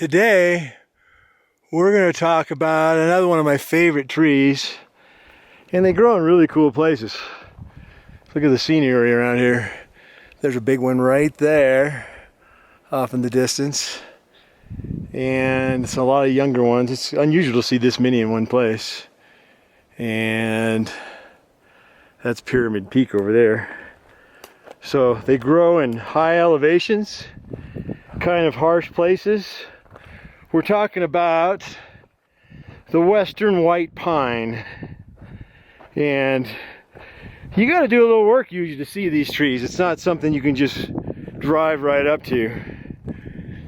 Today we're going to talk about another one of my favorite trees, and they grow in really cool places. Look at the scenery around here. There's a big one right there off in the distance, and it's a lot of younger ones. It's unusual to see this many in one place, and that's Pyramid Peak over there. So they grow in high elevations, kind of harsh places. We're talking about the western white pine, and you got to do a little work usually to see these trees. It's not something you can just drive right up to.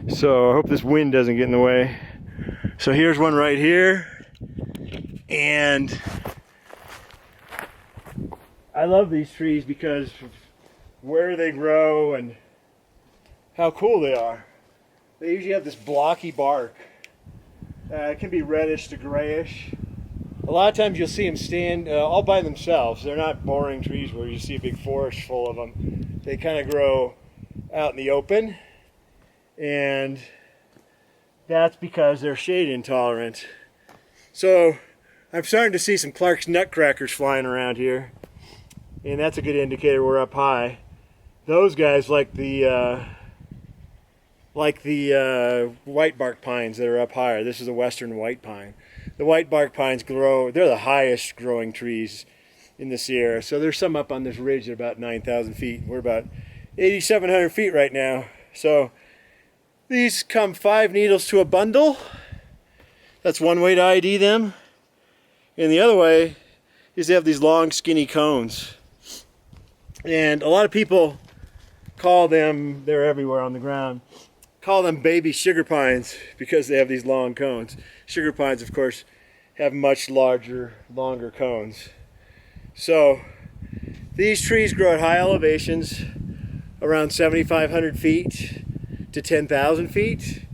So I hope this wind doesn't get in the way. So here's one right here, and I love these trees because of where they grow and how cool they are. They usually have this blocky bark. It can be reddish to grayish. A lot of times you'll see them stand all by themselves. They're not boring trees where you see a big forest full of them. They kind of grow out in the open, and that's because they're shade intolerant. So I'm starting to see some Clark's nutcrackers flying around here, and that's a good indicator we're up high. Those guys like the white bark pines that are up higher. This is a western white pine. The white bark pines grow, they're the highest growing trees in the Sierra. So there's some up on this ridge at about 9,000 feet. We're about 8,700 feet right now. So these come 5 needles to a bundle. That's one way to ID them. And the other way is they have these long skinny cones. And a lot of people call them, they're everywhere on the ground, call them baby sugar pines because they have these long cones. Sugar pines, of course, have much larger, longer cones. So these trees grow at high elevations, around 7,500 feet to 10,000 feet.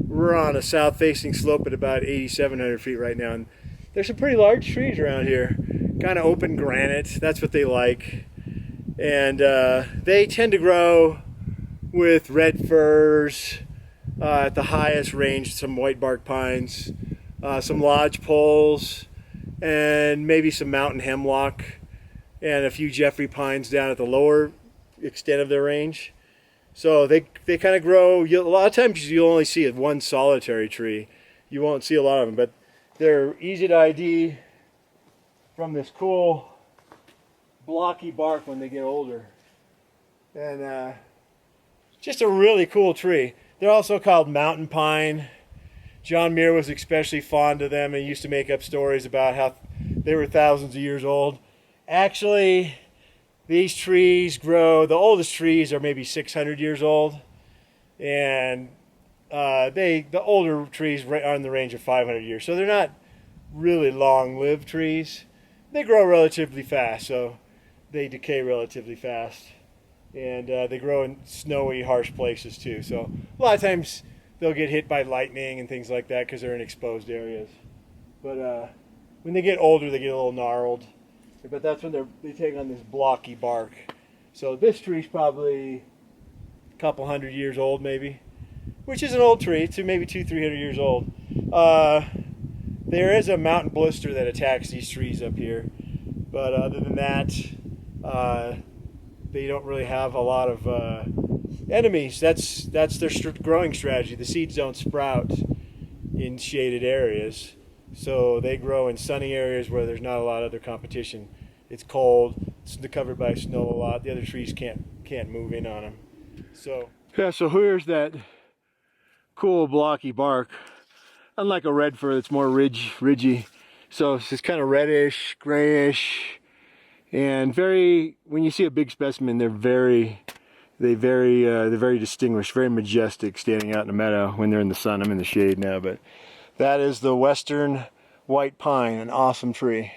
We're on a south-facing slope at about 8,700 feet right now. And there's some pretty large trees around here, kind of open granite. That's what they like. And they tend to grow with red firs, at the highest range, some white bark pines, some lodge poles, and maybe some mountain hemlock, and a few Jeffrey pines down at the lower extent of their range. So they kind of grow. A lot of times you'll only see one solitary tree. You won't see a lot of them, but they're easy to ID from this cool blocky bark when they get older. And just a really cool tree. They're also called mountain pine. John Muir was especially fond of them and used to make up stories about how they were thousands of years old. Actually, these trees grow, the oldest trees are maybe 600 years old, and the older trees are in the range of 500 years. So they're not really long-lived trees. They grow relatively fast, so they decay relatively fast. And they grow in snowy, harsh places too. So a lot of times they'll get hit by lightning and things like that because they're in exposed areas. But when they get older, they get a little gnarled. But that's when they take on this blocky bark. So this tree's probably a couple hundred years old, maybe, which is an old tree. It's maybe 200-300 years old. There is a mountain blister that attacks these trees up here, but other than that, they don't really have a lot of enemies. That's their growing strategy. The seeds don't sprout in shaded areas, so they grow in sunny areas where there's not a lot of other competition. It's cold. It's covered by snow a lot. The other trees can't move in on them. So yeah. So here's that cool blocky bark. Unlike a red fir that's more ridgy. So it's just kind of reddish, grayish. And when you see a big specimen, they're very distinguished, very majestic, standing out in the meadow when they're in the sun. I'm in the shade now, but that is the western white pine, an awesome tree.